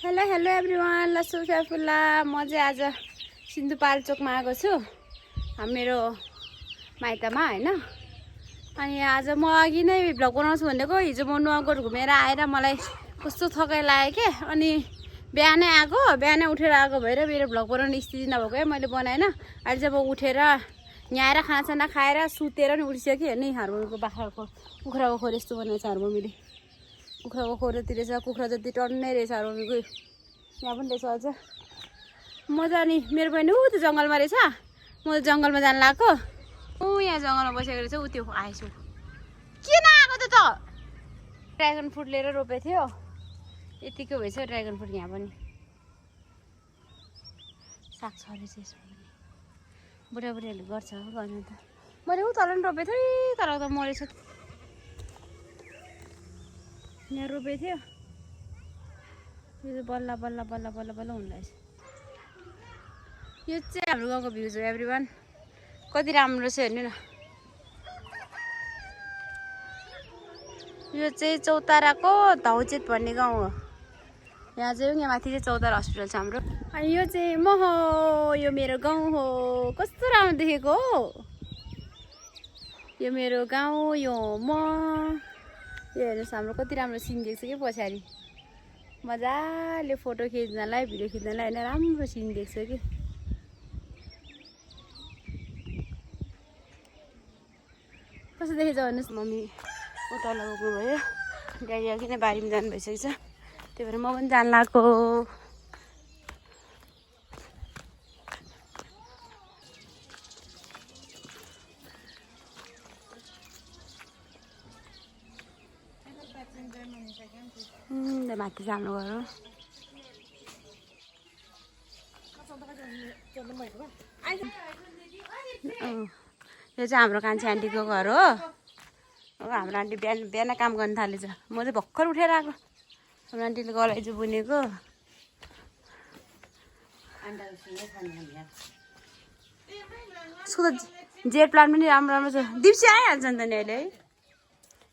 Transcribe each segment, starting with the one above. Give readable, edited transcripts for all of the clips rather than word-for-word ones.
Hello hello everyone, लसु सैफुल्ला। म चाहिँ आज सिन्धुपाल्चोकमा आएको छु मेरो माइतमा हैन। अनि आज म अघि नै भ्लग बनाउँछु भनेको, हिजो म नुवाकोट घुमेर आएर मलाई कस्तो थकाइ लाग्यो के। अनि बिहानै उठेर आएको भएर मेरो भ्लग बनाउने स्थिति नभएको है, मैले बनाएन। अहिले चाहिँ अब उठेर यहाँ आएर खानासाना खाएर सुतेर नि उठिसक्यो कि। हेर्नु हार्मोनीको बाख्राको कुखुराको खोर यस्तो बनाएको छ हार्मोनीले। कुखुराको खोर यति रहेछ, कुखुरा जति टन्नै रहेछ हार्मोनीको। यहाँ पनि रहेछ अझ। म चाहिँ अनि मेरो बहिनी ऊ त्यो जङ्गलमा रहेछ, म त जङ्गलमा जानु लाग्यो। ऊ यहाँ जङ्गलमा बसेको रहेछ, ऊ त्यो आएछु। किन आएको त ड्रागन फ्रुट लिएर रोपेको थियो, यतिको भएछ ड्रागन फ्रुट। यहाँ पनि साग छ रहेछ यसमा पनि। बुढाबुढीहरूले गर्छ गर्नु त। मैले ऊ तल नि रोपेको थिएँ, तर त मरेछ। यहाँ रोपेको थियो, यो चाहिँ बल्ल बल्ल बल्ल बल्ल बल्ल हुन रहेछ। यो चाहिँ हाम्रो गाउँको भ्यूज हो एभ्रिवान। कति राम्रो छ हेर्नु न। यो चाहिँ चौताराको धौचेत भन्ने गाउँ हो। यहाँ चाहिँ यहाँ माथि चाहिँ चौतारा हस्पिटल छ हाम्रो। अनि यो चाहिँ म हो, यो मेरो गाउँ हो। कस्तो राम्रो देखेको हो। यो मेरो गाउँ, यो म। यो हेर्नुहोस् हाम्रो कति राम्रो सिन देख्छ कि पछाडि। मजाले फोटो खिच्नलाई, भिडियो खिच्नलाई होइन, राम्रो सिन देख्छ कि। कस्तो देखेछ भन्नुहोस्। मम्मी उता लगाउनु भयो, ड्याडी अघि नै बारीमा जानु भइसकेछ, त्यही भएर म पनि जानु लाग्यो। माथि जानु गयो। यो चाहिँ हाम्रो कान्छी आन्टीको घर हो। हाम्रो आन्टी बिहान काम गर्न थालेछ। म चाहिँ भर्खर उठेर आएको। हाम्रो आन्टीले गलाइजु बुनेको। उसको त जेट प्लान्ट पनि राम्रो राम्रो छ। दिप्सी आइहाल्छ नि त नि अहिले है।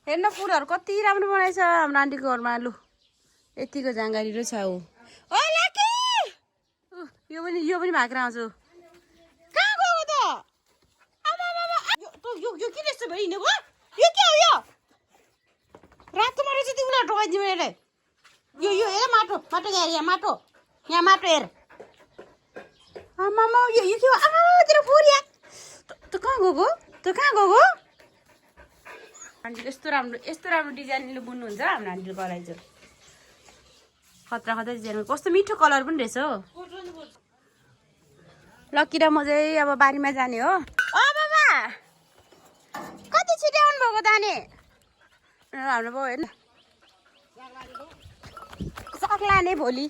हेर्न फुलहरू कति राम्रो बनाएछ हाम्रो आन्टीको घरमा। लु यतिको जाँगारिलो छ ऊ। ओ लाकी, यो पनि भागेर आउँछु। कहाँ गयो त? यो किन यस्तो भयो हिँडेको? यो के हो? यो रातो माटो चाहिँ तिमीलाई ढोकाइदिउँ यसलाई। यो हेर माटो यहाँ यहाँ माटो हेर। आमामा यो के हो? आमा तेरो फोरी त कहाँ गएको? आन्टीले यस्तो राम्रो डिजाइनले बुन्नुहुन्छ हाम्रो आन्टीले गलाइ चाहिँ। खतरा डिजाइन, कस्तो मिठो कलर पनि रहेछ हो। लकी र म चाहिँ अब बारीमा जाने हो। ओ बाबा कति छिटो आउनु भएको दाने? हाम्रो बाउ हेर्नु साग लाने भोलि।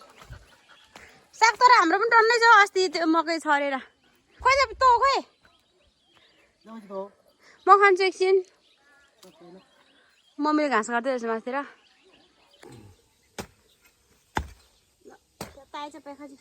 साग तर हाम्रो पनि टन्नै छ, अस्ति त्यो मकै छरेर। खोइ त तँ खोइ म खान्छु एकछिन। मम्मीले घाँस काट्दै रहेछ माथितिर। ताइछ पेखाजी।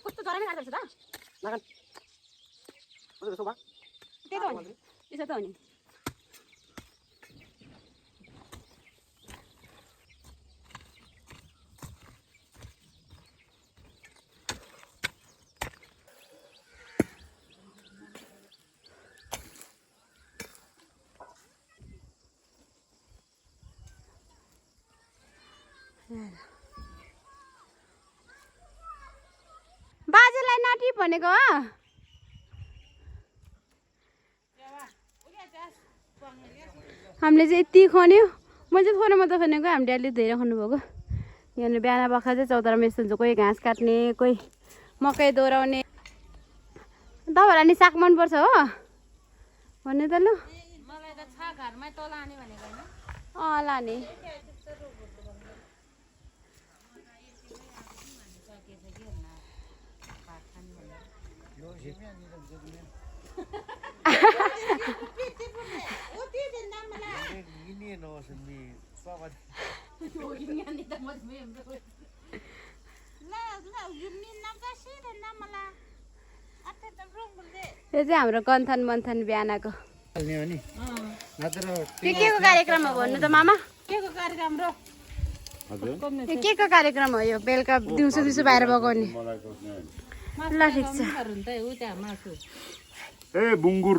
कस्तो जरा नै लाग्छ त? त्यही त हो नि, त्यसो त हो नि। बाजेलाई नटिप भनेको हो। हामीले चाहिँ यति खन्यो। म चाहिँ थोरै मात्र खनेको, हामी ड्याडीले धेरै खन्नुभएको। यहाँनिर बिहान बखा चाहिँ चौतारा मिस्त्री हुन्छ, कोही घाँस काट्ने, कोही मकै दोहोऱ्याउने। तपाईँहरूलाई नि साग मनपर्छ हो भन्नु त? लु मलाई त छ घरमै तँ लाने भनेको हैन। लाने। यो चाहिँ हाम्रो कन्थन मन्थन बिहानको के को कार्यक्रम हो भन्नु त मामा के को कार्यक्रम र यो के को कार्यक्रम हो यो बेलुका दिउँसो दिउँसो बाहिर बगाउने ल ठिक छ ए बुङ्गुर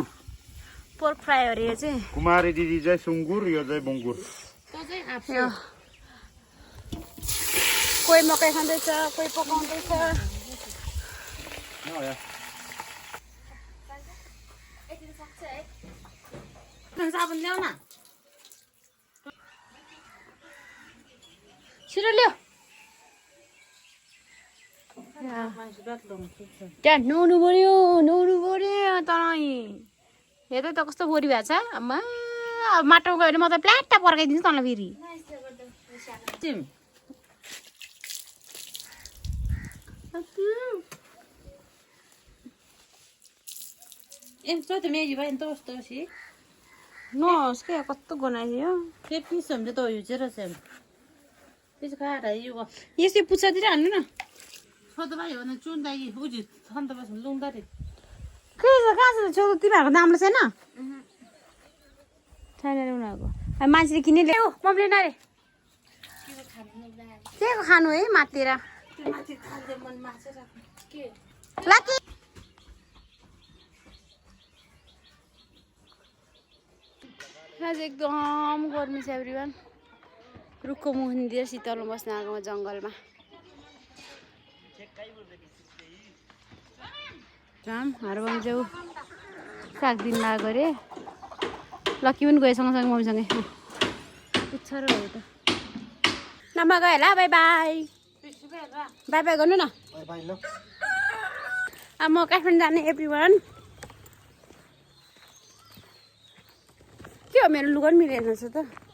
पोर्क फ्राई हो अरे यो चाहिँ कुमारी दिदी चाहिँ सुँगुर यो चाहिँ बुङ्गुर यो कोही मकै खाँदैछ कोही पकाउँदैछ साबुन ल्याउ न छिटो ल्याऊ त्यहाँ नुहाउनु पर्यो तँलाई हेर त कस्तो बोरी भएको छ आम्मा अब माटोमा गयो भने म त प्लाट्टा पर्काइदिन्छु तँलाई फेरि तो मेगी भयो नि त कस्तो सी नहोस् क्या कस्तो गनाइदियो के पिस हुन्छ त यो चाहिँ रहेछ पिस खाएर यो यस्तै पुच्छातिर हाल्नु न सोध्दा भयो भने चुन्दा उजी छन् त बस लुङ्दा रे के छ कहाँ छ छेउ तिमीहरूको दामले छैन छैन रे उनीहरूको अब मान्छेले किने ल्याऊ म लिन रे के को खानु है मातेर माथि खाँदै मन माछा के लाकी आज एकदम गर्मी छ एभ्रिवान रुखको मुखतिर शीतलमा बस्न आएको जङ्गलमा जाम हारबाङ जाऊ साग दिन लागेको अरे लक्की पनि गयो सँगसँगै मम्मीसँगै पुग्छ र हो त नम्बर गयो होला बाई बाई बाई बाई गर्नु न अब म काठमाडौँ जाने एभ्रिवान के हो मेरो लुगा पनि मिलेन छ त